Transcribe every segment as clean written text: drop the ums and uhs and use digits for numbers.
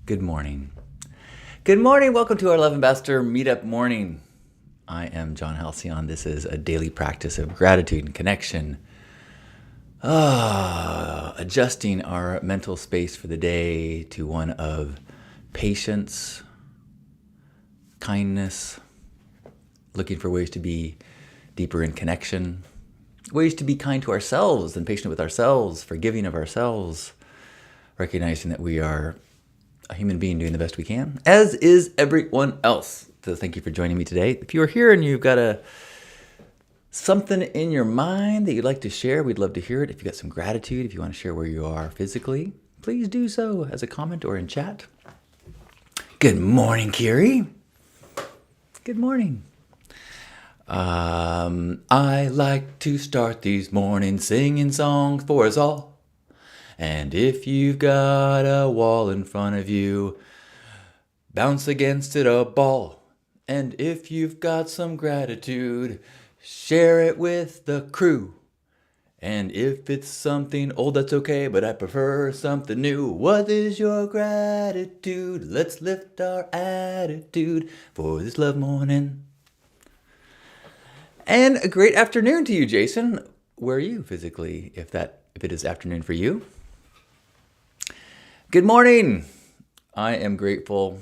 Good morning. Good morning. Welcome to our Love Ambassador Meetup Morning. I am John Halcyon. This is a daily practice of gratitude and connection. Adjusting our mental space for the day to one of patience, kindness, looking for ways to be deeper in connection, ways to be kind to ourselves and patient with ourselves, forgiving of ourselves, recognizing that we are a human being doing the best we can, as is everyone else. So thank you for joining me today. If you are here and you've got something in your mind that you'd like to share, we'd love to hear it. If you've got some gratitude, if you want to share where you are physically, please do so as a comment or in chat. Good morning, Kiri. Good morning. I like to start these mornings singing songs for us all. And if you've got a wall in front of you, bounce against it a ball. And if you've got some gratitude, share it with the crew. And if it's something old, that's okay, but I prefer something new. What is your gratitude? Let's lift our attitude for this love morning. And a great afternoon to you, Jason. Where are you physically, if it is afternoon for you? Good morning. I am grateful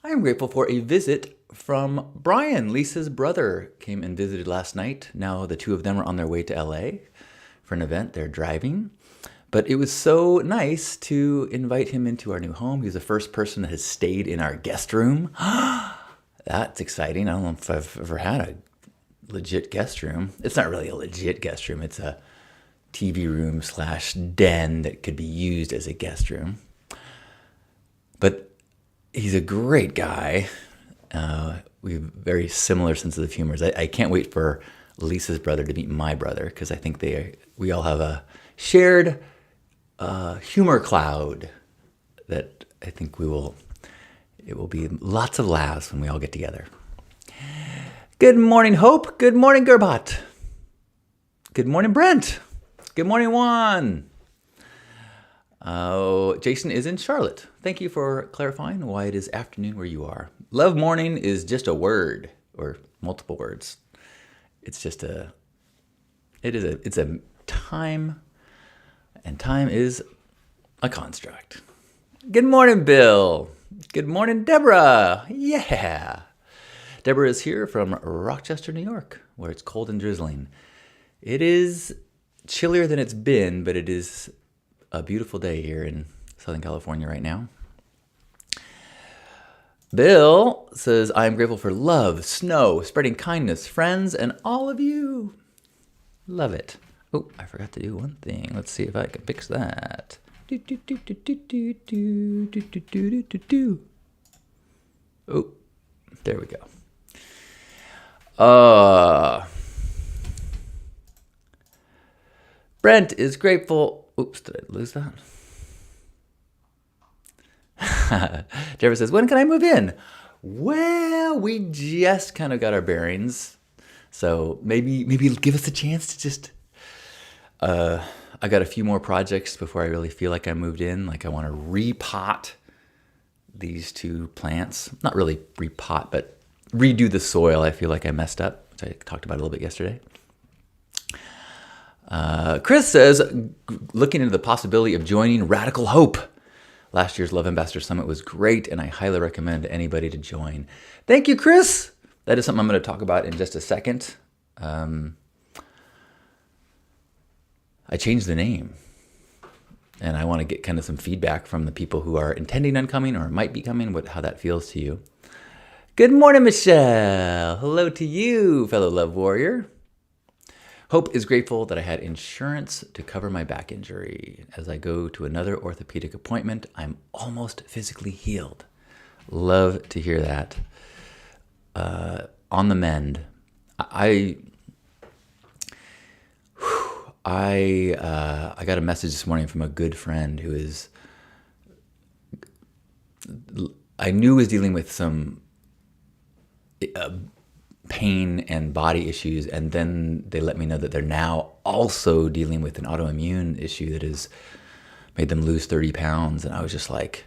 for a visit from Brian. Lisa's brother came and visited last night. Now the two of them are on their way to LA for an event. They're driving. But it was so nice to invite him into our new home. He's the first person that has stayed in our guest room. That's exciting. I don't know if I've ever had a legit guest room. It's not really a legit guest room. It's a TV room / den that could be used as a guest room. But he's a great guy. We have very similar sense of humor. I can't wait for Lisa's brother to meet my brother, because I think we all have a shared humor cloud that I think it will be lots of laughs when we all get together. Good morning, Hope. Good morning, Gerbat. Good morning, Brent. Good morning, Juan. Jason is in Charlotte. Thank you for clarifying why it is afternoon where you are. Love morning is just a word or multiple words. It's a time, and time is a construct. Good morning, Bill. Good morning, Deborah. Yeah. Deborah is here from Rochester, New York, where it's cold and drizzling. It is chillier than it's been, but it is a beautiful day here in Southern California right now. Bill says, I am grateful for love, snow, spreading kindness, friends, and all of you. Love it. Oh, I forgot to do one thing. Let's see if I can fix that. Oh, there we go. Brent is grateful. Oops, did I lose that? Trevor says, when can I move in? Well, we just kind of got our bearings. So maybe give us a chance to just... I got a few more projects before I really feel like I moved in. Like I want to repot these two plants. Not really repot, but redo the soil. I feel like I messed up, which I talked about a little bit yesterday. Chris says, looking into the possibility of joining Radical Hope. Last year's Love Ambassador Summit was great, and I highly recommend anybody to join. Thank you, Chris. That is something I'm going to talk about in just a second. I changed the name, and I want to get kind of some feedback from the people who are intending on coming or might be coming, how that feels to you. Good morning, Michelle. Hello to you, fellow love warrior. Hope is grateful that I had insurance to cover my back injury. As I go to another orthopedic appointment, I'm almost physically healed. Love to hear that. On the mend. I got a message this morning from a good friend who I knew was dealing with some pain and body issues, and then they let me know that they're now also dealing with an autoimmune issue that has made them lose 30 pounds. And I was just like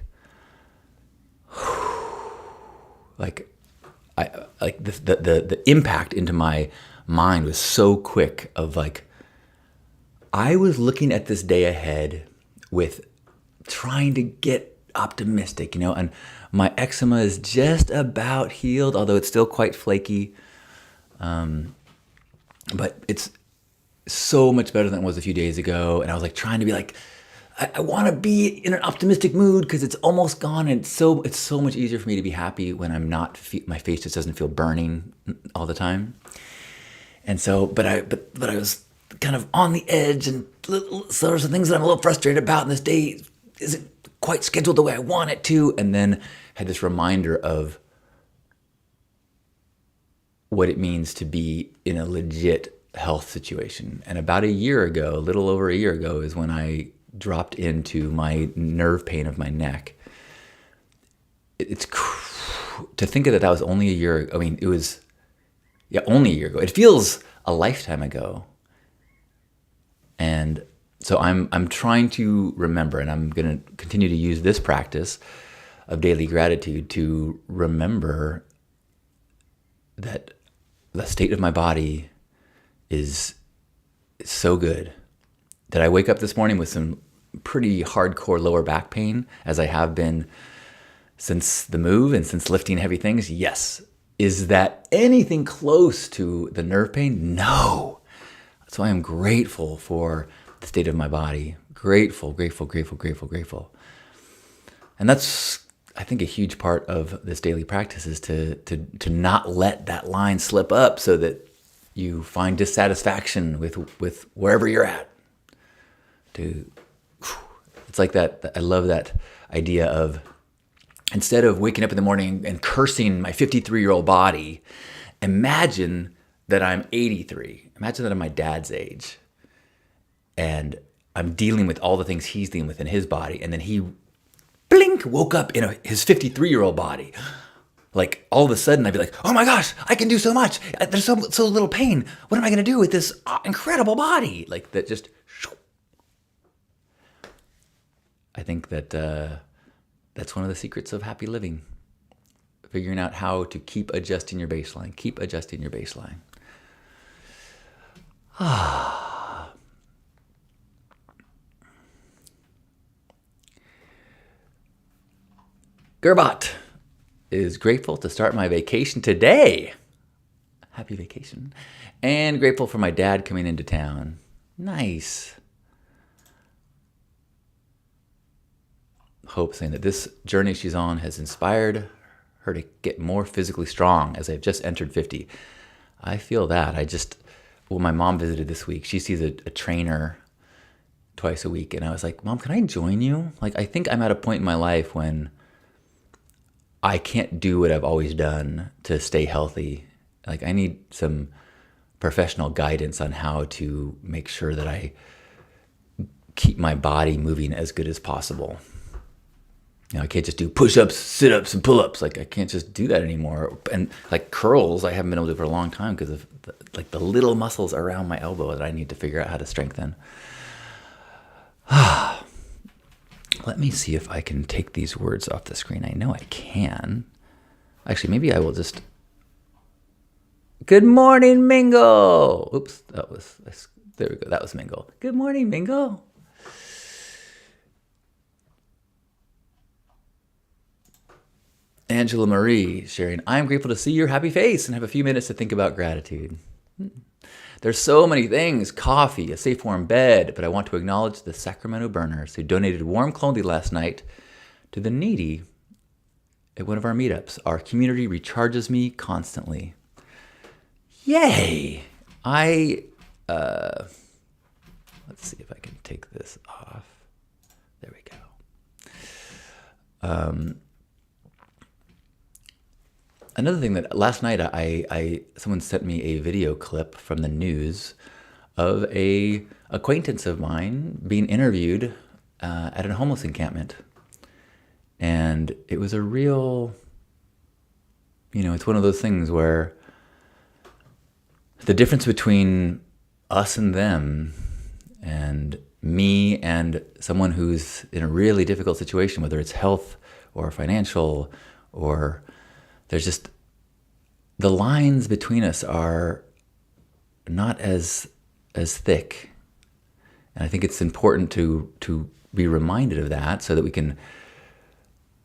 the impact into my mind was so quick of like, I was looking at this day ahead with trying to get optimistic, and my eczema is just about healed, although it's still quite flaky. But it's so much better than it was a few days ago. And I was like trying to be like, I want to be in an optimistic mood because it's almost gone. And it's so much easier for me to be happy when I'm not, my face just doesn't feel burning all the time. And so, but I was kind of on the edge, and so there's some things that I'm a little frustrated about, and this day isn't quite scheduled the way I want it to. And then had this reminder of what it means to be in a legit health situation. And about a little over a year ago, is when I dropped into my nerve pain of my neck. It's to think of that was only a year. I mean, it was only a year ago. It feels a lifetime ago. And so I'm trying to remember, and I'm going to continue to use this practice of daily gratitude to remember that the state of my body is so good that I wake up this morning with some pretty hardcore lower back pain, as I have been since the move and since lifting heavy things. Yes. Is that anything close to the nerve pain? No. So I am grateful for the state of my body. Grateful. And that's, I think, a huge part of this daily practice is to not let that line slip up so that you find dissatisfaction with wherever you're at. It's like that. I love that idea of, instead of waking up in the morning and cursing my 53-year-old body, imagine that I'm 83. Imagine that I'm my dad's age, and I'm dealing with all the things he's dealing with in his body, and then he, blink, woke up in his 53-year-old body. Like, all of a sudden, I'd be like, oh my gosh, I can do so much. There's so little pain. What am I going to do with this incredible body? Like, that just... I think that that's one of the secrets of happy living. Figuring out how to keep adjusting your baseline. Keep adjusting your baseline. Gerbot is grateful to start my vacation today. Happy vacation. And grateful for my dad coming into town. Nice. Hope saying that this journey she's on has inspired her to get more physically strong as I've just entered 50. I feel that. My mom visited this week. She sees a trainer twice a week. And I was like, Mom, can I join you? Like, I think I'm at a point in my life when I can't do what I've always done to stay healthy. Like, I need some professional guidance on how to make sure that I keep my body moving as good as possible. I can't just do push-ups, sit-ups, and pull-ups. Like, I can't just do that anymore. And like curls, I haven't been able to do for a long time because of the little muscles around my elbow that I need to figure out how to strengthen. Let me see if I can take these words off the screen. I know I can. Actually, maybe I will just... Good morning, Mingo! Oops, there we go. That was Mingo. Good morning, Mingo. Angela Marie sharing, I'm grateful to see your happy face and have a few minutes to think about gratitude. There's so many things, coffee, a safe warm bed, but I want to acknowledge the Sacramento Burners who donated warm clothing last night to the needy at one of our meetups. Our community recharges me constantly. Yay! Let's see if I can take this off. There we go. Another thing that last night someone sent me a video clip from the news of a acquaintance of mine being interviewed at a homeless encampment. And it was a real, it's one of those things where the difference between us and them, and me and someone who's in a really difficult situation, whether it's health or financial, or there's just the lines between us are not as thick. And I think it's important to be reminded of that so that we can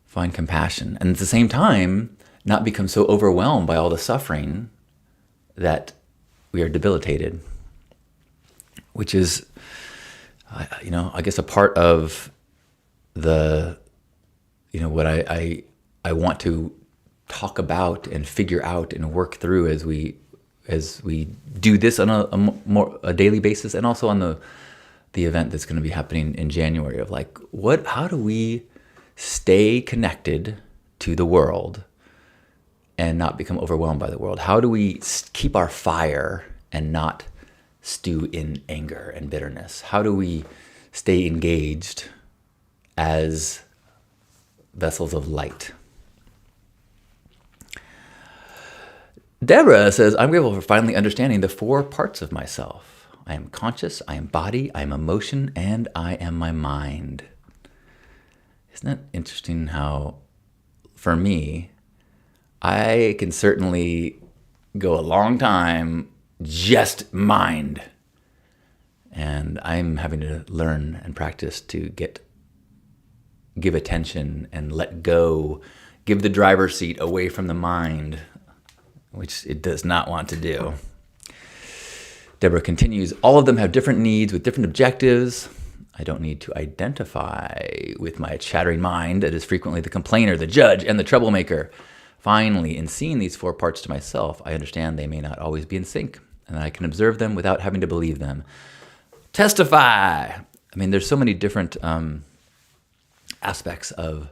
find compassion. And at the same time, not become so overwhelmed by all the suffering that we are debilitated, which is, I guess a part of the, what I want to talk about and figure out and work through as we do this on a daily basis, and also on the event that's going to be happening in January of like, how do we stay connected to the world and not become overwhelmed by the world? How do we keep our fire and not stew in anger and bitterness? How do we stay engaged as vessels of light? Deborah says, I'm grateful for finally understanding the 4 parts of myself. I am conscious, I am body, I am emotion, and I am my mind. Isn't it interesting how, for me, I can certainly go a long time just mind. And I'm having to learn and practice to give attention and let go, give the driver's seat away from the mind, which it does not want to do. Deborah continues, all of them have different needs with different objectives. I don't need to identify with my chattering mind that is frequently the complainer, the judge, and the troublemaker. Finally, in seeing these 4 parts to myself, I understand they may not always be in sync, and I can observe them without having to believe them. Testify! I mean, there's so many different aspects of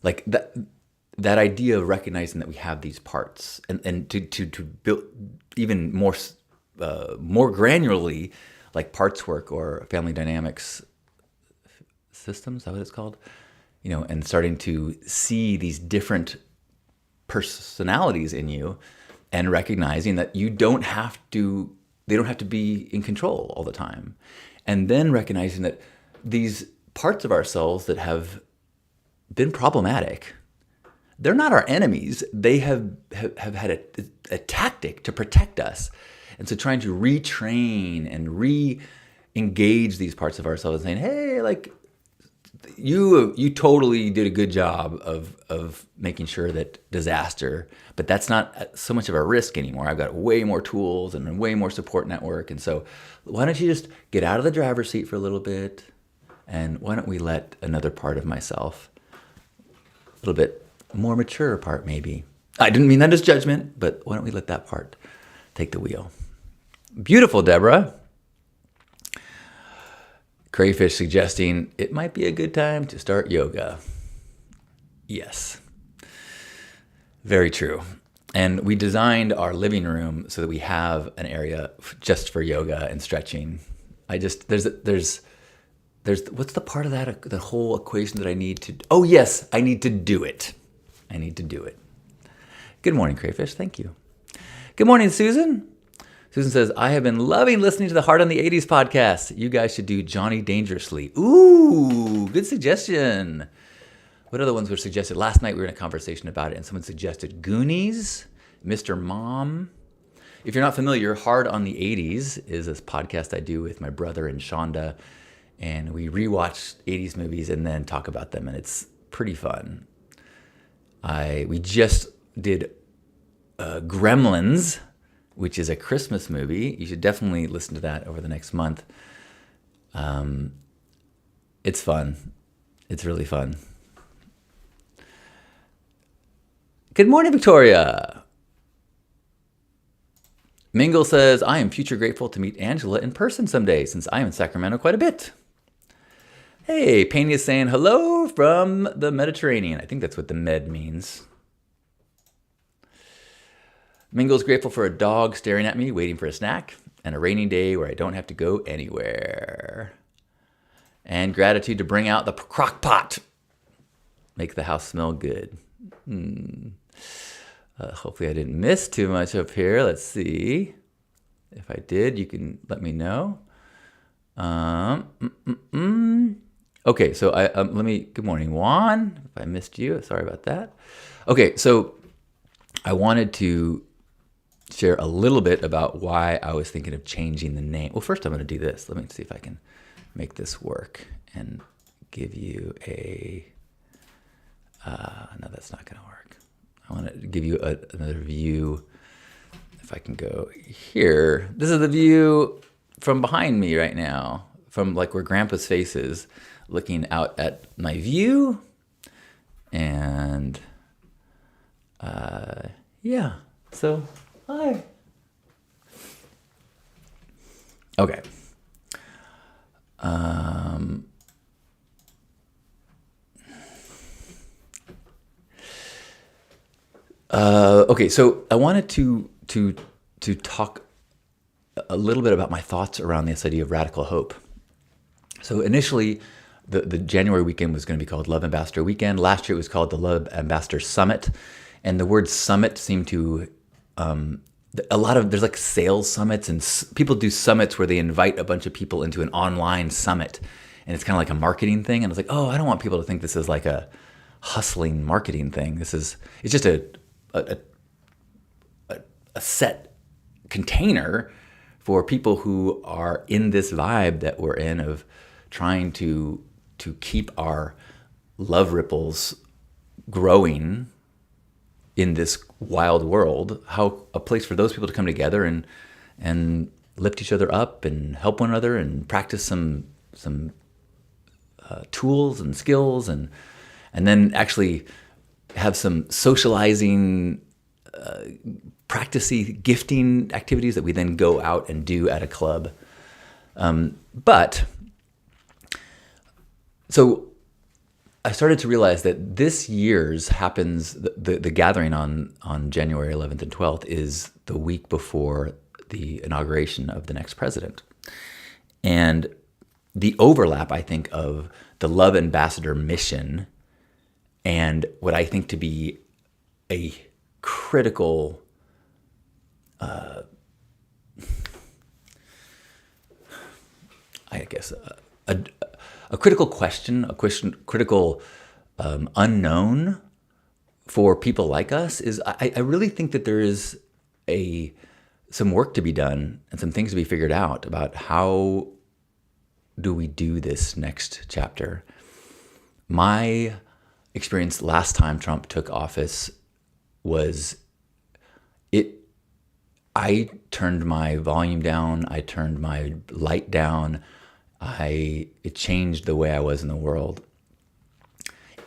like that idea of recognizing that we have these parts, and to build even more granularly, like parts work or family dynamics systems, is that what it's called? And starting to see these different personalities in you, and recognizing that they don't have to be in control all the time. And then recognizing that these parts of ourselves that have been problematic, they're not our enemies. They have had a tactic to protect us. And so trying to retrain and re-engage these parts of ourselves, saying, hey, like, you totally did a good job of making sure that disaster, but that's not so much of a risk anymore. I've got way more tools and a way more support network. And so why don't you just get out of the driver's seat for a little bit, and why don't we let another part of myself, a little bit more mature part maybe. I didn't mean that as judgment, but why don't we let that part take the wheel? Beautiful, Deborah. Crayfish suggesting it might be a good time to start yoga. Yes, very true. And we designed our living room so that we have an area just for yoga and stretching. There's what's the part of that, the whole equation that I need to, oh yes, I need to do it. I need to do it. Good morning, Crayfish. Thank you. Good morning, Susan. Susan says, I have been loving listening to the Heart on the 80s podcast. You guys should do Johnny Dangerously. Ooh, good suggestion. What other ones were suggested? Last night we were in a conversation about it, and someone suggested Goonies, Mr. Mom. If you're not familiar, Hard on the 80s is this podcast I do with my brother and Shonda, and we rewatch 80s movies and then talk about them, and it's pretty fun. We just did Gremlins, which is a Christmas movie. You should definitely listen to that over the next month. It's fun. It's really fun. Good morning, Victoria. Mingle says, I am future grateful to meet Angela in person someday, since I am in Sacramento quite a bit. Hey, Pena is saying hello from the Mediterranean. I think that's what the med means. Mingle's grateful for a dog staring at me, waiting for a snack, and a rainy day where I don't have to go anywhere. And gratitude to bring out the crock pot. Make the house smell good. Hopefully I didn't miss too much up here. Let's see. If I did, you can let me know. Okay, so good morning, Juan. If I missed you, sorry about that. Okay, so I wanted to share a little bit about why I was thinking of changing the name. Well, first I'm going to do this. Let me see if I can make this work and give you a, no, that's not going to work. I want to give you another view. If I can go here, this is the view from behind me right now, from like where Grandpa's face is, looking out at my view. And yeah, so hi. Okay. Okay, so I wanted to talk a little bit about my thoughts around this idea of radical hope. So initially, the January weekend was going to be called Love Ambassador Weekend. Last year it was called the Love Ambassador Summit. And the word summit seemed to, there's like sales summits, and people do summits where they invite a bunch of people into an online summit. And it's kind of like a marketing thing. And I was like, oh, I don't want people to think this is like a hustling marketing thing. It's just a set container for people who are in this vibe that we're in of trying to keep our love ripples growing in this wild world. How a place for those people to come together and lift each other up and help one another and practice some tools and skills and then actually have some socializing, practicey gifting activities that we then go out and do at a club. So I started to realize that this year's happens, the gathering on January 11th and 12th is the week before the inauguration of the next president. And the overlap, I think, of the Love Ambassador mission and what I think to be a critical a critical question, critical unknown for people like us is I really think that there is some work to be done and some things to be figured out about how do we do this next chapter. My experience last time Trump took office was I turned my volume down, I turned my light down, it changed the way I was in the world.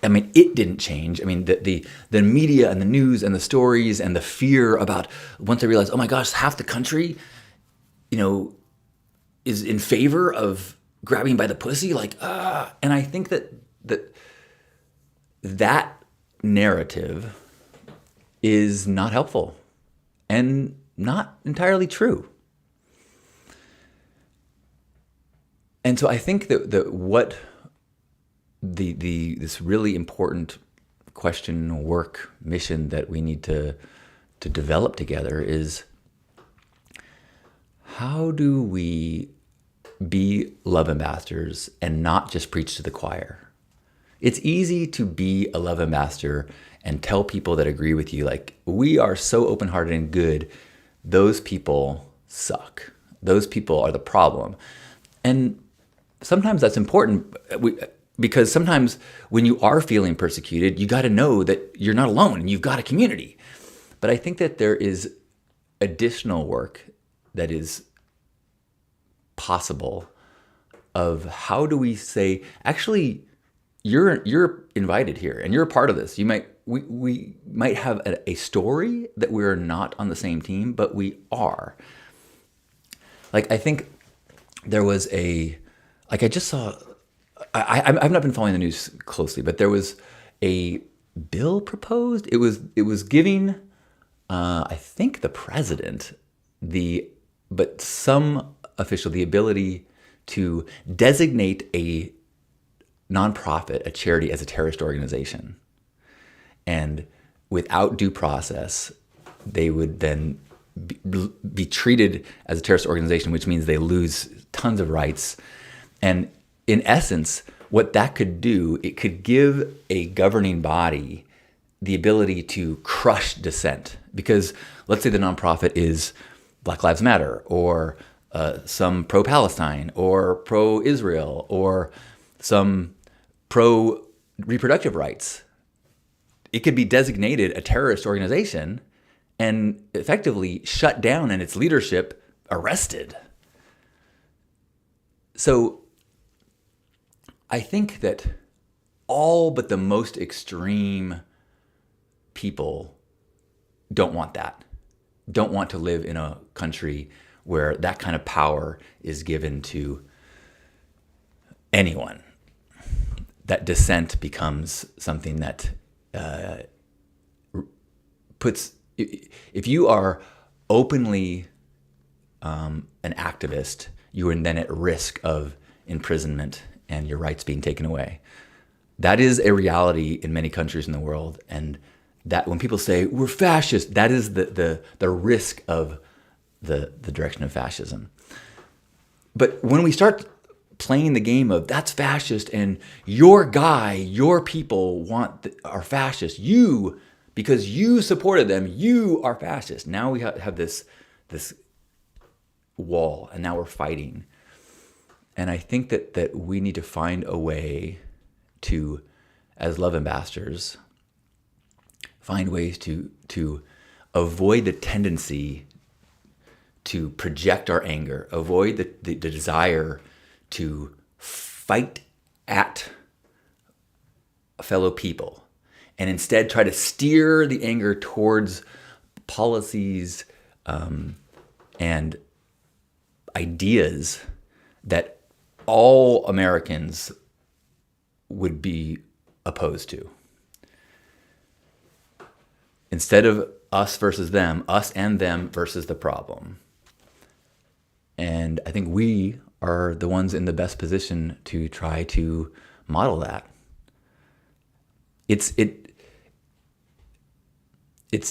I mean, it didn't change. I mean, the media and the news and the stories and the fear about, once I realized, oh my gosh, half the country, is in favor of grabbing by the pussy, and I think that narrative is not helpful and not entirely true. And so I think that what this really important question, work, mission that we need to develop together is, how do we be love ambassadors and not just preach to the choir? It's easy to be a love ambassador and tell people that agree with you, like, we are so open-hearted and good, those people suck. Those people are the problem. And sometimes that's important because sometimes when you are feeling persecuted, you got to know that you're not alone and you've got a community. But I think that there is additional work that is possible of how do we say, actually, you're invited here and you're a part of this. We might have a story that we're not on the same team, but we are. Like, I think there was I just saw, I've not been following the news closely, but there was a bill proposed. It was giving, I think, the president but some official the ability to designate a nonprofit, a charity, as a terrorist organization. And without due process, they would then be treated as a terrorist organization, which means they lose tons of rights. And in essence, what that could do, it could give a governing body the ability to crush dissent. Because let's say the nonprofit is Black Lives Matter, or some pro-Palestine, or pro-Israel, or some pro-reproductive rights. It could be designated a terrorist organization and effectively shut down and its leadership arrested. So I think that all but the most extreme people don't want that, don't want to live in a country where that kind of power is given to anyone. That dissent becomes something that puts, if you are openly an activist, you are then at risk of imprisonment and your rights being taken away. That is a reality in many countries in the world. And that when people say we're fascist, that is the risk of the direction of fascism. But when we start playing the game of that's fascist and your guy, your people are fascist, you, because you supported them, you are fascist. Now we have this wall, and now we're fighting. And I think that we need to find a way to, as love ambassadors, find ways to avoid the tendency to project our anger, avoid the desire to fight at fellow people, and instead try to steer the anger towards policies and ideas that all Americans would be opposed to. Instead of us versus them, us and them versus the problem. And I think we are the ones in the best position to try to model that. It's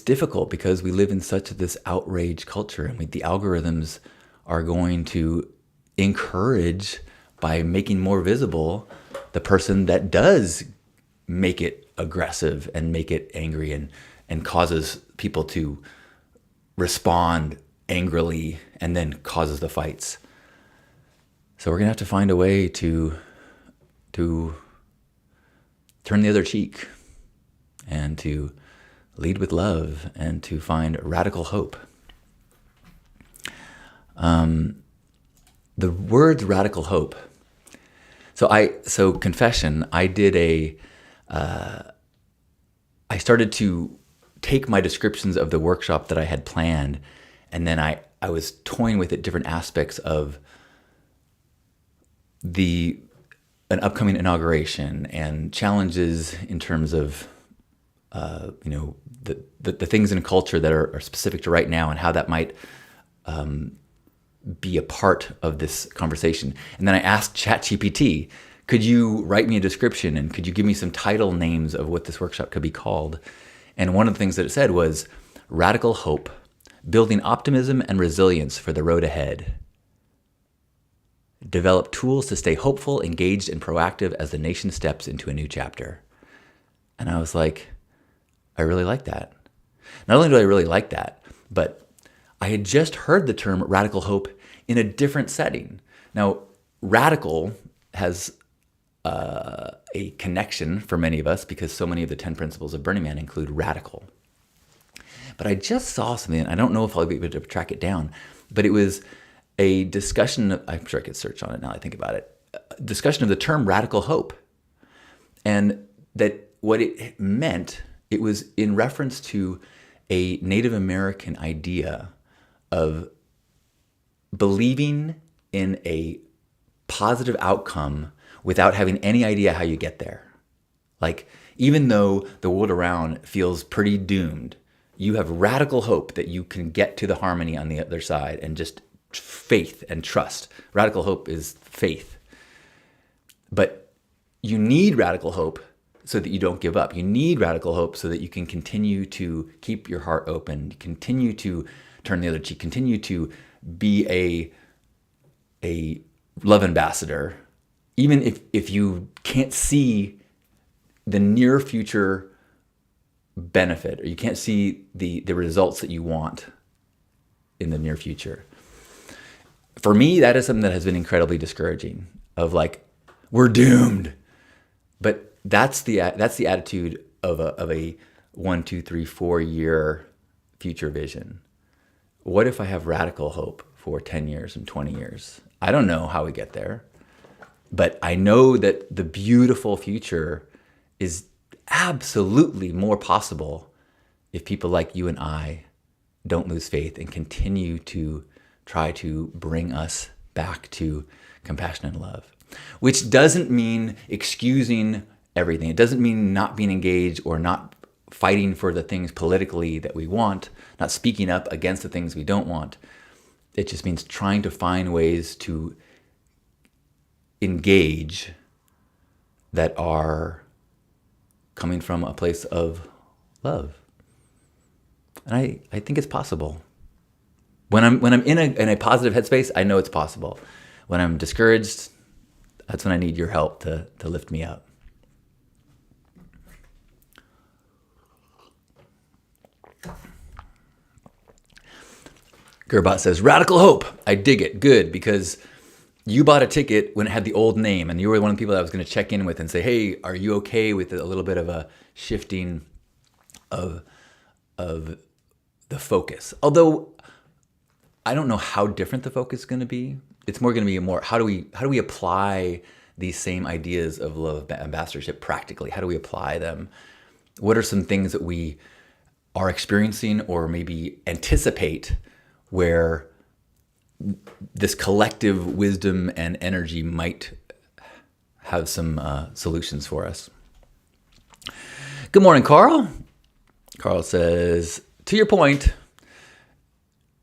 difficult because we live in such this outrage culture, and the algorithms are going to encourage, by making more visible, the person that does make it aggressive and make it angry and causes people to respond angrily and then causes the fights. So we're gonna have to find a way to turn the other cheek and to lead with love and to find radical hope. The words radical hope. So confession, I started to take my descriptions of the workshop that I had planned, and then I was toying with it, different aspects of an upcoming inauguration and challenges in terms of the things in culture that are specific to right now and how that might be a part of this conversation. And then I asked ChatGPT, could you write me a description and could you give me some title names of what this workshop could be called? And one of the things that it said was Radical Hope, Building Optimism and Resilience for the Road Ahead. Develop tools to stay hopeful, engaged, and proactive as the nation steps into a new chapter. And I was like, I really like that. Not only do I really like that, but I had just heard the term radical hope in a different setting. Now, radical has a connection for many of us because so many of the 10 principles of Burning Man include radical. But I just saw something, I don't know if I'll be able to track it down, but it was a discussion, I'm sure I could search on it now I think about it, a discussion of the term radical hope. And that what it meant, it was in reference to a Native American idea of believing in a positive outcome without having any idea how you get there. Like, even though the world around feels pretty doomed, you have radical hope that you can get to the harmony on the other side, and just faith and trust. Radical hope is faith. But you need radical hope so that you don't give up. You need radical hope so that you can continue to keep your heart open, continue to turn the other cheek, continue to be a love ambassador, even if you can't see the near future benefit, or you can't see the results that you want in the near future. For me, that is something that has been incredibly discouraging, of like, we're doomed. But that's the attitude of a 1, 2, 3, 4 year future vision. What if I have radical hope for 10 years and 20 years? I don't know how we get there, but I know that the beautiful future is absolutely more possible if people like you and I don't lose faith and continue to try to bring us back to compassion and love, which doesn't mean excusing everything. It doesn't mean not being engaged or not fighting for the things politically that we want, not speaking up against the things we don't want. It just means trying to find ways to engage that are coming from a place of love. And I think it's possible. When I'm in a positive headspace, I know it's possible. When I'm discouraged, that's when I need your help to lift me up. Gerbot says, radical hope. I dig it. Good, because you bought a ticket when it had the old name, and you were one of the people that I was going to check in with and say, hey, are you okay with a little bit of a shifting of the focus? Although I don't know how different the focus is going to be. It's more going to be how do we apply these same ideas of love ambassadorship practically? How do we apply them? What are some things that we are experiencing or maybe anticipate where this collective wisdom and energy might have some solutions for us? Good morning, Carl. Carl says, to your point,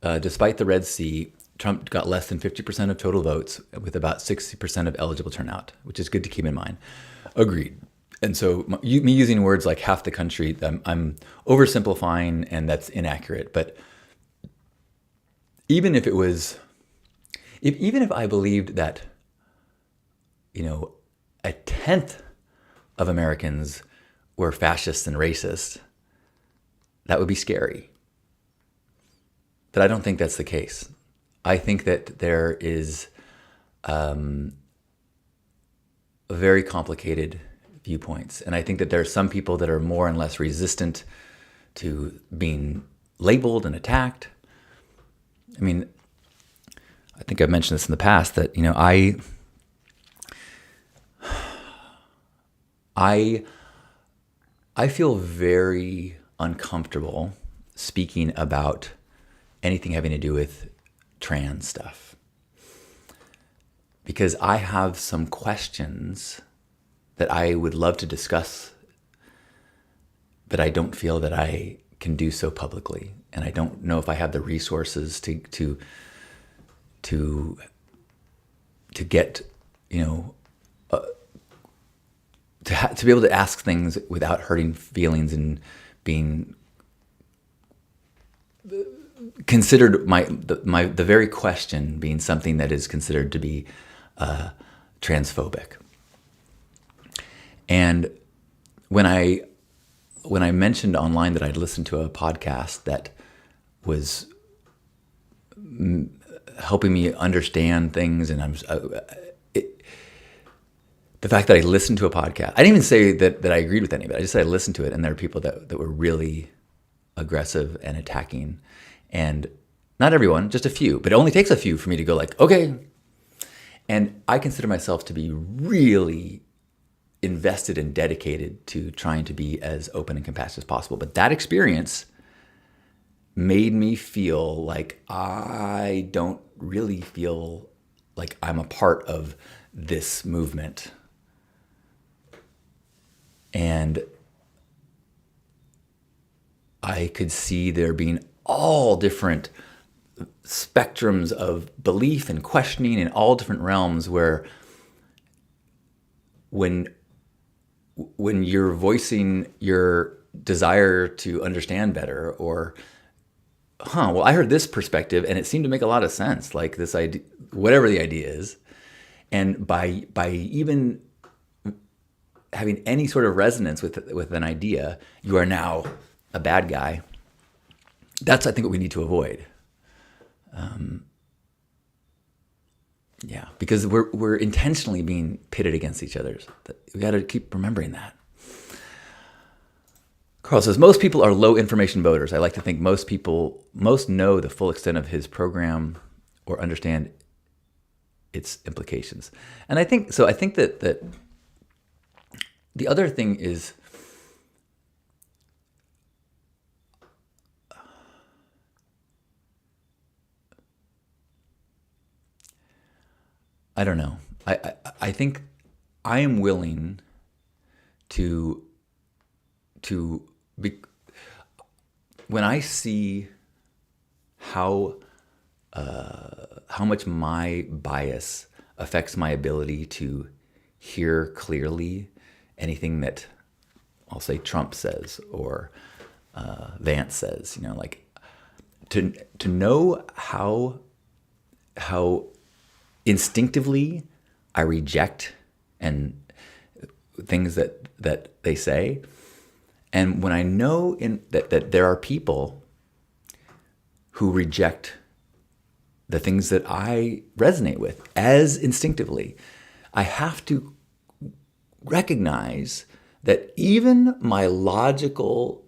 despite the Red Sea, Trump got less than 50% of total votes with about 60% of eligible turnout, which is good to keep in mind. Agreed. And so me using words like half the country, I'm oversimplifying, and that's inaccurate. But even if it was, even if I believed that, a tenth of Americans were fascists and racist, that would be scary. But I don't think that's the case. I think that there is very complicated viewpoints. And I think that there are some people that are more and less resistant to being labeled and attacked. I mean, I think I've mentioned this in the past that, I feel very uncomfortable speaking about anything having to do with trans stuff, because I have some questions that I would love to discuss, but I don't feel that I can do so publicly, and I don't know if I have the resources to get, to be able to ask things without hurting feelings and being considered the very question being something that is considered to be transphobic. And when I mentioned online that I'd listened to a podcast that was helping me understand things, and the fact that I listened to a podcast, I didn't even say that I agreed with any of it. I just said I listened to it, and there are people that were really aggressive and attacking. And not everyone, just a few, but it only takes a few for me to go like, okay. And I consider myself to be really invested and dedicated to trying to be as open and compassionate as possible. But that experience made me feel like I don't really feel like I'm a part of this movement. And I could see there being all different spectrums of belief and questioning in all different realms, where when you're voicing your desire to understand better, or well, I heard this perspective and it seemed to make a lot of sense. Like this idea, whatever the idea is, and by even having any sort of resonance with an idea, you are now a bad guy. That's, I think, what we need to avoid. Yeah, because we're intentionally being pitted against each other. We got to keep remembering that. Carl says, most people are low information voters. I like to think most know the full extent of his program or understand its implications. And I think that the other thing is, I don't know. I think I am willing to be, when I see how much my bias affects my ability to hear clearly anything that, I'll say, Trump says or Vance says, like to know how instinctively I reject and things that they say. And when I know that there are people who reject the things that I resonate with as instinctively, I have to recognize that even my logical,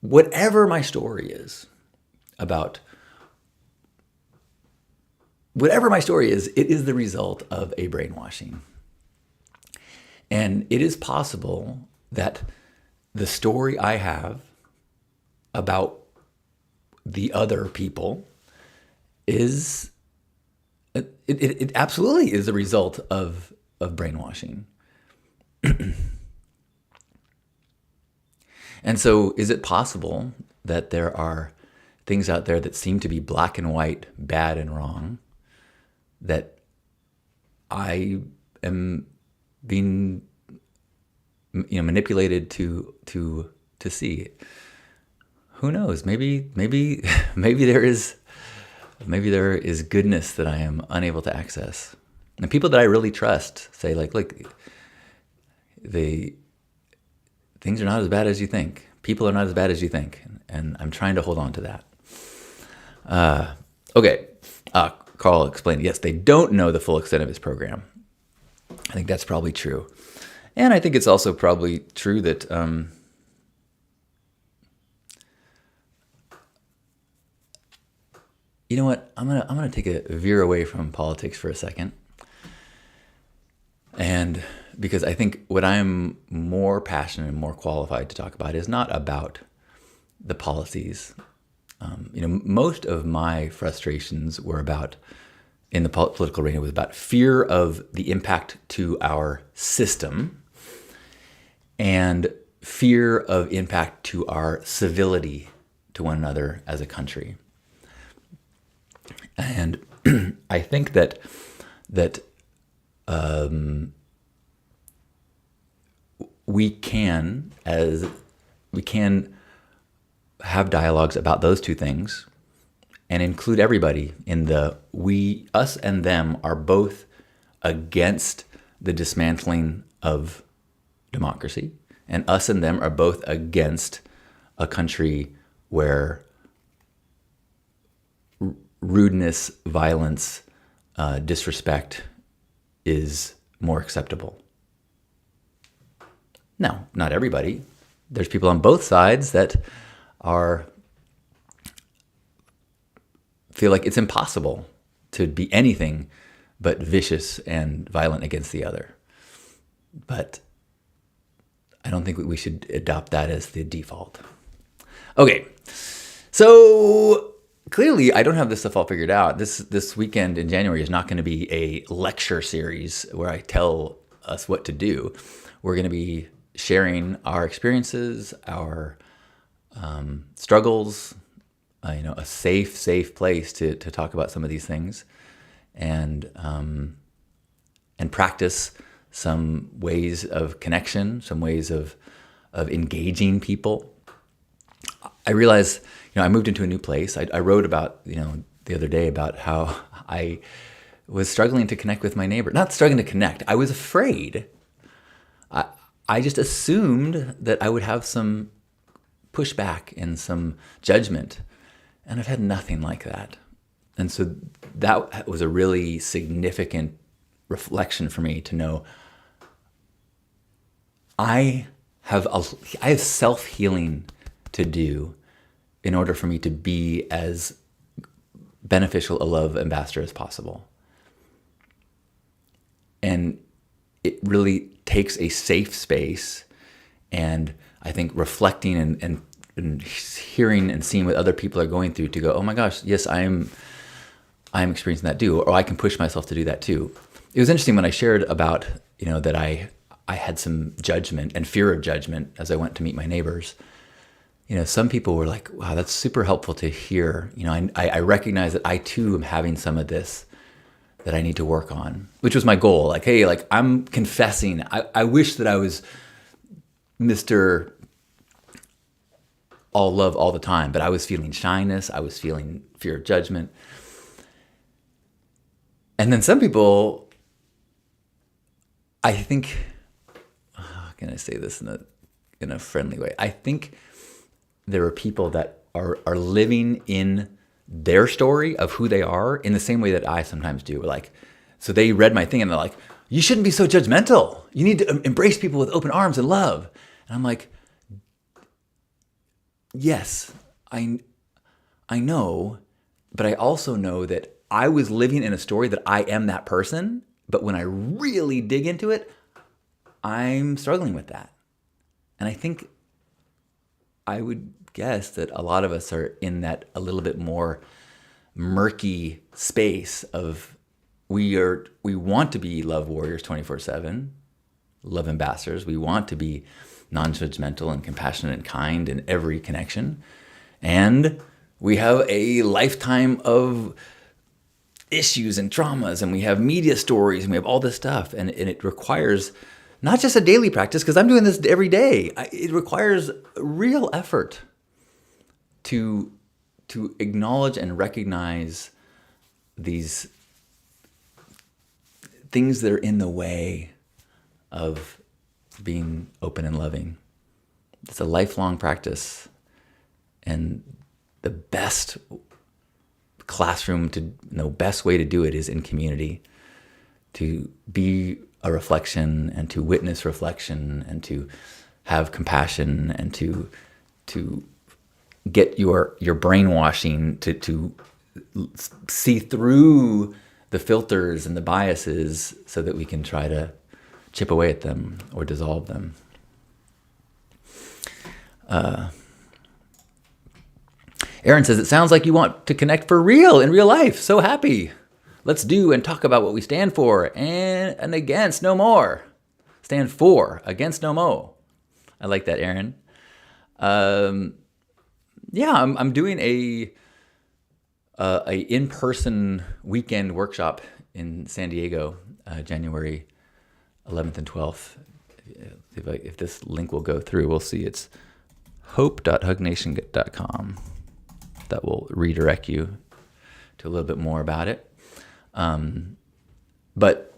whatever my story is about, whatever my story is, it is the result of a brainwashing. And it is possible that the story I have about the other people is, it absolutely is a result of brainwashing. And so is it possible that there are things out there that seem to be black and white, bad and wrong, that I am being manipulated to see? Who knows? Maybe there is goodness that I am unable to access. And people that I really trust say, like, look, things are not as bad as you think. People are not as bad as you think. And I'm trying to hold on to that. Okay. Carl explained, yes, they don't know the full extent of his program. I think that's probably true. And I think it's also probably true that you know what? I'm gonna take a veer away from politics for a second. And because I think what I'm more passionate and more qualified to talk about is not about the policies. Most of my frustrations were about, in the political arena, was about fear of the impact to our system and fear of impact to our civility to one another as a country. And I think that we can have dialogues about those two things and include everybody in the we, us, and them are both against the dismantling of democracy, and us and them are both against a country where rudeness, violence, disrespect is more acceptable. Now, not everybody. There's people on both sides that feel like it's impossible to be anything but vicious and violent against the other. But I don't think we should adopt that as the default. Okay, so clearly I don't have this stuff all figured out. This weekend in January is not going to be a lecture series where I tell us what to do. We're going to be sharing our experiences, our struggles, a safe place to talk about some of these things, and practice some ways of connection, some ways of engaging people. I realized, I moved into a new place. I wrote about, the other day about how I was struggling to connect with my neighbor. Not struggling to connect. I was afraid. I just assumed that I would have some pushback and some judgment. And I've had nothing like that. And so that was a really significant reflection for me to know I have self-healing to do in order for me to be as beneficial a love ambassador as possible. And it really takes a safe space, and I think reflecting and hearing and seeing what other people are going through to go, oh my gosh, yes, I'm experiencing that too, or I can push myself to do that too. It was interesting when I shared about, that I had some judgment and fear of judgment as I went to meet my neighbors. Some people were like, wow, that's super helpful to hear. I recognize that I too am having some of this that I need to work on, which was my goal. Like, hey, like I'm confessing. I wish that I was Mr. all love all the time, but I was feeling shyness. I was feeling fear of judgment. And then some people, I think, how can I say this in a friendly way? I think there are people that are living in their story of who they are in the same way that I sometimes do. Like, so they read my thing and they're like, you shouldn't be so judgmental. You need to embrace people with open arms and love. And I'm like, yes, I know, but I also know that I was living in a story that I am that person. But when I really dig into it, I'm struggling with that. And I think I would guess that a lot of us are in that a little bit more murky space of we want to be love warriors 24/7, love ambassadors. We want to be non-judgmental and compassionate and kind in every connection. And we have a lifetime of issues and traumas, and we have media stories, and we have all this stuff. And it requires not just a daily practice, because I'm doing this every day. It requires real effort to acknowledge and recognize these things that are in the way of being open and loving. It's a lifelong practice. And the best best way to do it is in community, to be a reflection and to witness reflection and to have compassion and to get your brainwashing to see through the filters and the biases so that we can try to chip away at them or dissolve them. Aaron says, it sounds like you want to connect for real in real life. So happy. Let's do and talk about what we stand for and against no more. Stand for, against no more. I like that, Aaron. Yeah, I'm doing a in-person weekend workshop in San Diego, January 11th and 12th. If this link will go through, we'll see. It's hope.hugnation.com. That will redirect you to a little bit more about it. But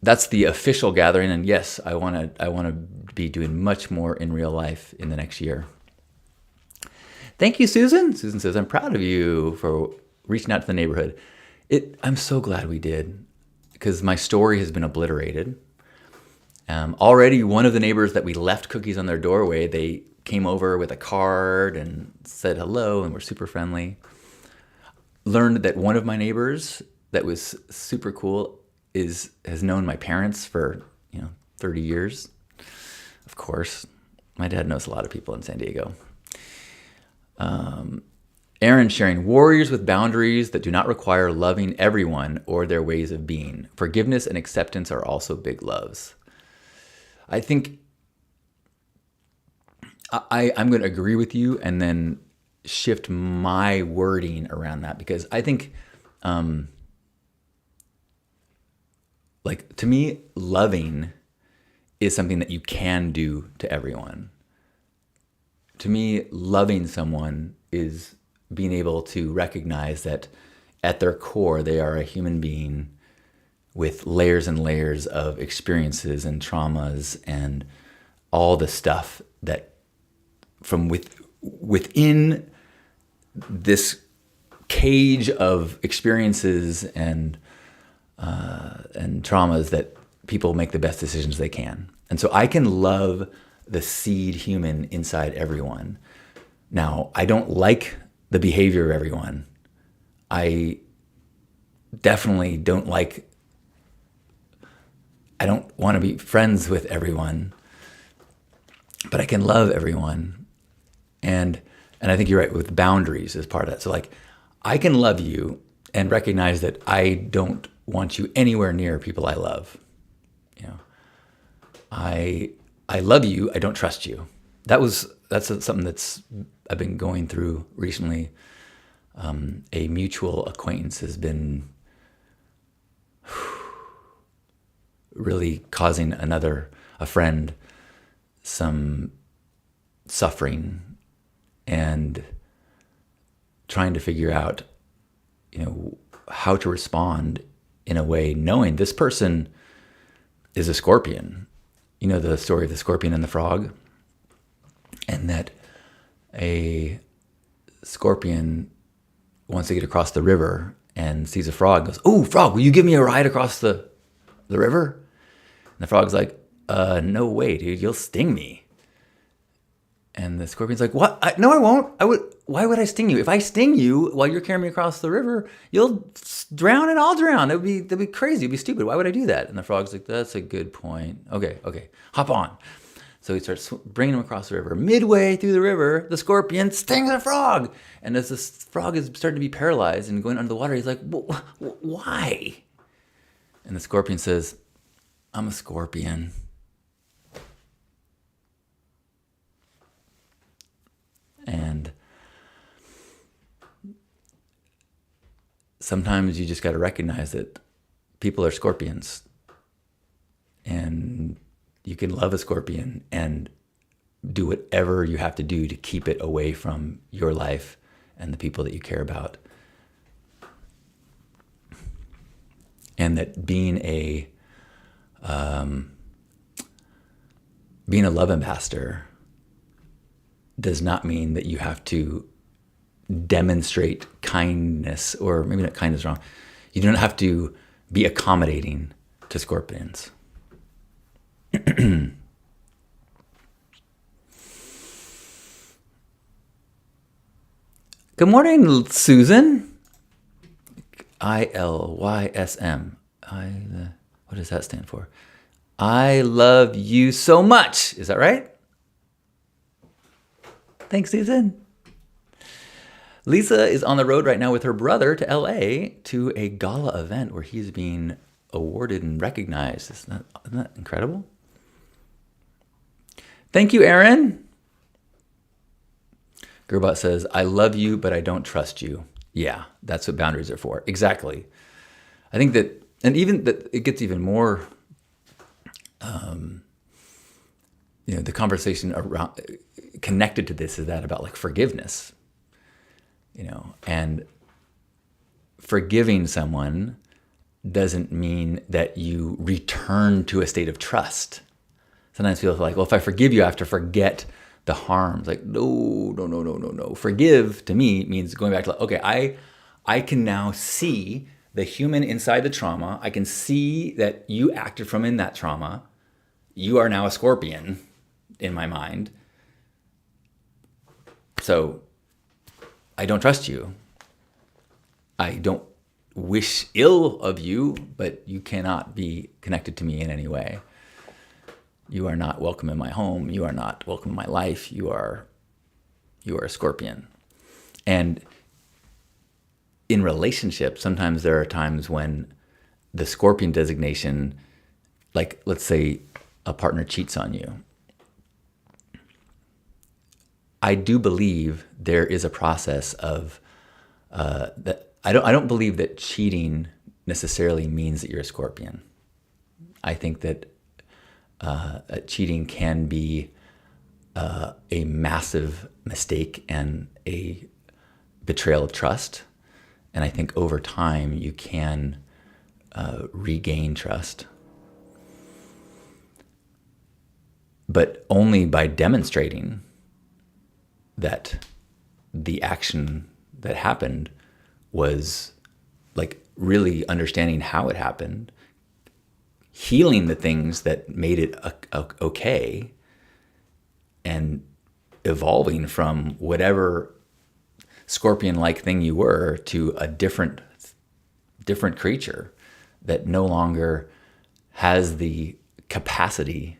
that's the official gathering. And yes, I want to be doing much more in real life in the next year. Thank you, Susan. Susan says, I'm proud of you for reaching out to the neighborhood. I'm so glad we did, because my story has been obliterated. Already one of the neighbors that we left cookies on their doorway, they came over with a card and said hello and were super friendly. Learned that one of my neighbors that was super cool has known my parents for 30 years. Of course, my dad knows a lot of people in San Diego. Aaron sharing, warriors with boundaries that do not require loving everyone or their ways of being. Forgiveness and acceptance are also big loves. I think I'm going to agree with you and then shift my wording around that, because I think, to me, loving is something that you can do to everyone. to me, loving someone is being able to recognize that at their core, they are a human being with layers and layers of experiences and traumas and all the stuff that within this cage of experiences and traumas that people make the best decisions they can. And so I can love the seed human inside everyone. Now, I don't like the behavior of everyone. I definitely I don't want to be friends with everyone, but I can love everyone. And I think you're right with boundaries as part of that. So like, I can love you and recognize that I don't want you anywhere near people I love. You know, I love you. I don't trust you. That's something I've been going through recently. A mutual acquaintance has been really causing a friend some suffering and trying to figure out, how to respond in a way knowing this person is a scorpion. You know the story of the scorpion and the frog? And that a scorpion wants to get across the river and sees a frog, goes, "Oh, frog, will you give me a ride across the river?" And the frog's like, "No way, dude, you'll sting me." And the scorpion's like, "What? No, I won't. Why would I sting you? If I sting you while you're carrying me across the river, you'll drown and I'll drown. That'd be crazy. It'd be stupid. Why would I do that?" And the frog's like, "That's a good point. Okay, hop on." So he starts bringing him across the river. Midway through the river, the scorpion stings the frog. And as the frog is starting to be paralyzed and going under the water, he's like, "Why?" And the scorpion says, "I'm a scorpion." And sometimes you just got to recognize that people are scorpions. And you can love a scorpion and do whatever you have to do to keep it away from your life and the people that you care about. And that being a love ambassador does not mean that you have to demonstrate kindness, or maybe not kindness is wrong. You don't have to be accommodating to scorpions. Good morning, Susan. ILYSM. What does that stand for? I love you so much. Is that right? Thanks, Susan. Lisa is on the road right now with her brother to LA to a gala event where he's being awarded and recognized. Isn't that incredible? Thank you, Aaron. Gerbot says, "I love you, but I don't trust you." Yeah, that's what boundaries are for. Exactly. I think that, and even that it gets even more, the conversation around connected to this is that about like forgiveness, and forgiving someone doesn't mean that you return to a state of trust. Sometimes people feel like, well, if I forgive you, I have to forget the harms. Like, no. Forgive to me means going back to, okay, I can now see the human inside the trauma. I can see that you acted from in that trauma. You are now a scorpion in my mind. So I don't trust you. I don't wish ill of you, but you cannot be connected to me in any way. You are not welcome in my home. You are not welcome in my life. You are a scorpion. And in relationships, sometimes there are times when the scorpion designation, like let's say a partner cheats on you. I do believe there is a process of that. I don't believe that cheating necessarily means that you're a scorpion. I think that cheating can be a massive mistake and a betrayal of trust. And I think over time you can regain trust, but only by demonstrating that the action that happened was like really understanding how it happened, healing the things that made it okay, and evolving from whatever scorpion-like thing you were to a different creature that no longer has the capacity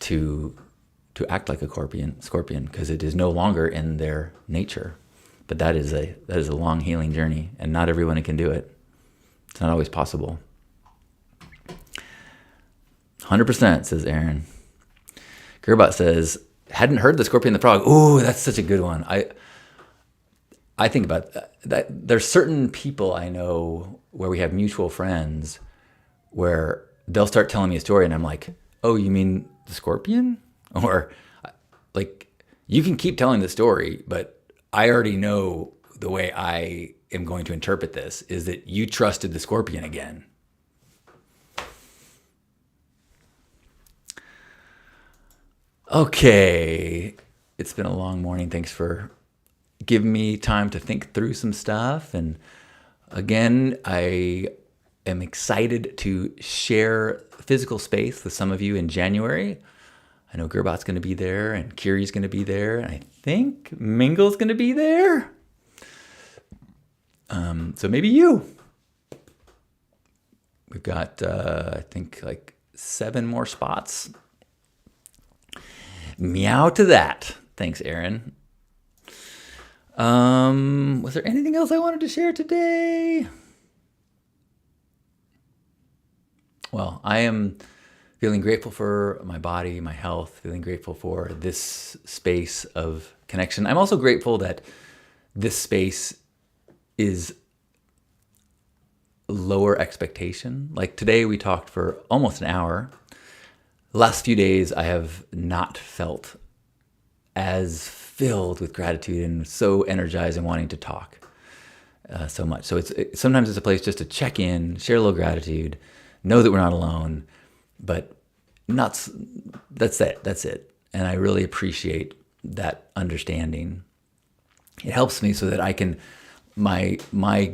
to act like a scorpion because it is no longer in their nature. But that is a long healing journey, and not everyone can do it. It's not always possible. 100%, says Aaron. Gerbot says, hadn't heard the Scorpion the Frog. Ooh, that's such a good one. I think about that. There's certain people I know where we have mutual friends where they'll start telling me a story and I'm like, oh, you mean the Scorpion? Or like, you can keep telling the story, but I already know the way I am going to interpret this is that you trusted the Scorpion again. Okay, it's been a long morning. Thanks for giving me time to think through some stuff. And again, I am excited to share physical space with some of you in January. I know Gerbot's going to be there, and Kiri's going to be there, and I think Mingle's going to be there. So maybe you. We've got, I think, like 7 more spots. Meow to that. Thanks, Aaron. Was there anything else I wanted to share today? Well, I am feeling grateful for my body, my health, feeling grateful for this space of connection. I'm also grateful that this space is lower expectation. Like today we talked for almost an hour. The last few days I have not felt as filled with gratitude and so energized and wanting to talk so much. So sometimes it's a place just to check in, share a little gratitude, know that we're not alone, but that's it. And I really appreciate that understanding. It helps me so that I can, my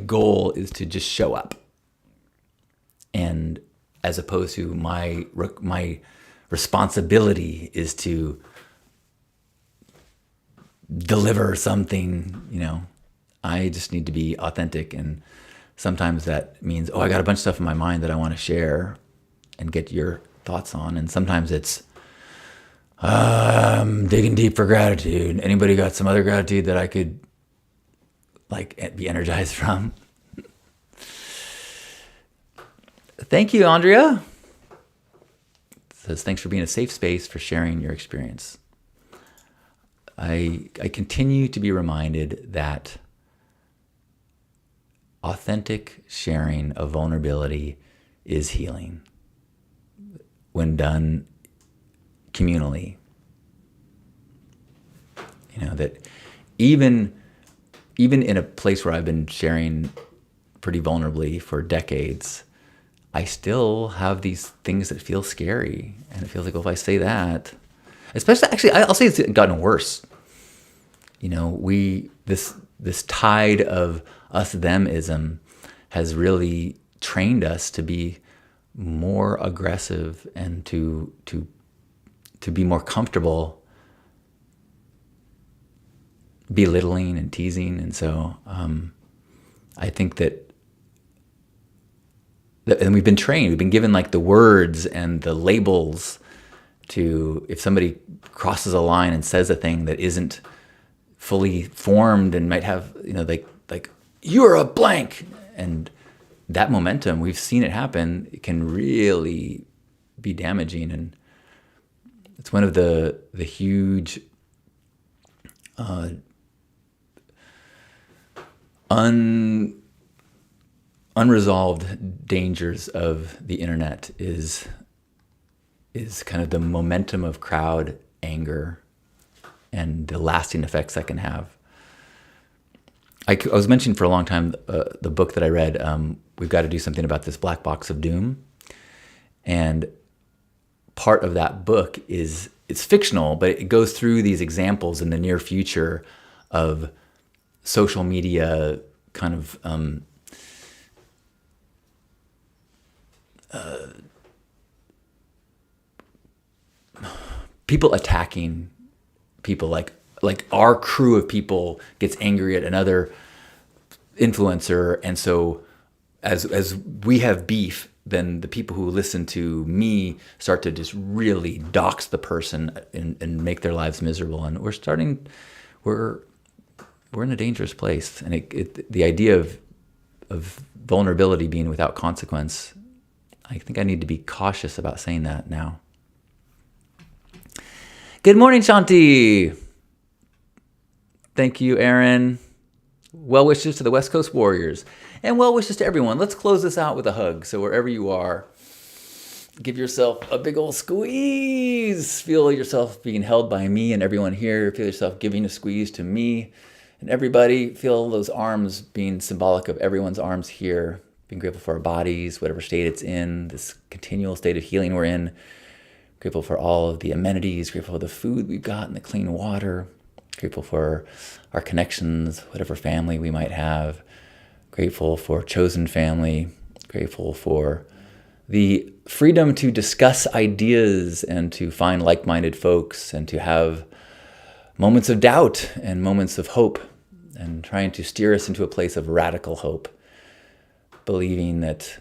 goal is to just show up. And as opposed to my responsibility is to deliver something, I just need to be authentic. And sometimes that means, I got a bunch of stuff in my mind that I want to share and get your thoughts on. And sometimes it's, I'm digging deep for gratitude. Anybody got some other gratitude that I could be energized from? Thank you, Andrea. It says, thanks for being a safe space for sharing your experience. I continue to be reminded that authentic sharing of vulnerability is healing when done communally. That even in a place where I've been sharing pretty vulnerably for decades, I still have these things that feel scary. And it feels like, if I say that, especially, actually, I'll say it's gotten worse. This tide of us-themism has really trained us to be more aggressive and to be more comfortable belittling and teasing. And so I think that and we've been trained, we've been given the words and the labels to, if somebody crosses a line and says a thing that isn't fully formed and might have, like you're a blank. And that momentum, we've seen it happen, it can really be damaging. And it's one of the huge unresolved dangers of the internet is kind of the momentum of crowd anger and the lasting effects that can have. I was mentioning for a long time the book that I read, We've Got to Do Something About This Black Box of Doom. And part of that book it's fictional, but it goes through these examples in the near future of social media kind of people attacking people, like our crew of people gets angry at another influencer, and so as we have beef, then the people who listen to me start to just really dox the person and make their lives miserable. And we're in a dangerous place. And the idea of vulnerability being without consequence, I think I need to be cautious about saying that now. Good morning, Shanti. Thank you, Aaron. Well wishes to the West Coast Warriors. And well wishes to everyone. Let's close this out with a hug. So wherever you are, give yourself a big old squeeze. Feel yourself being held by me and everyone here. Feel yourself giving a squeeze to me and everybody. Feel those arms being symbolic of everyone's arms here. Being grateful for our bodies, whatever state it's in, this continual state of healing we're in. Grateful for all of the amenities. Grateful for the food we've got and the clean water. Grateful for our connections, whatever family we might have. Grateful for chosen family. Grateful for the freedom to discuss ideas and to find like-minded folks and to have moments of doubt and moments of hope and trying to steer us into a place of radical hope, believing that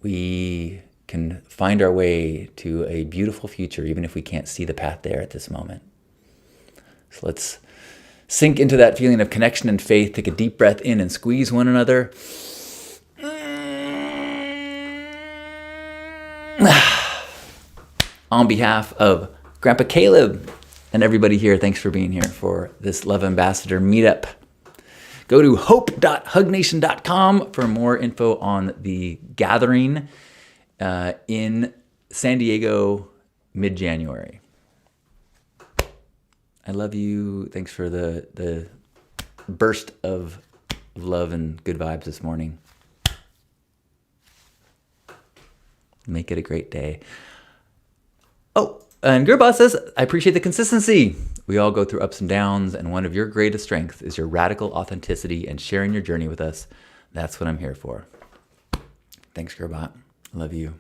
we can find our way to a beautiful future even if we can't see the path there at this moment. So let's sink into that feeling of connection and faith. Take a deep breath in and squeeze one another. On behalf of Grandpa Caleb and everybody here, thanks for being here for this Love Ambassador meetup. Go to hope.hugnation.com for more info on the gathering in San Diego mid-January. I love you. Thanks for the burst of love and good vibes this morning. Make it a great day. Oh, and Gerbot says, I appreciate the consistency. We all go through ups and downs, and one of your greatest strengths is your radical authenticity and sharing your journey with us. That's what I'm here for. Thanks, Gerbot. Love you.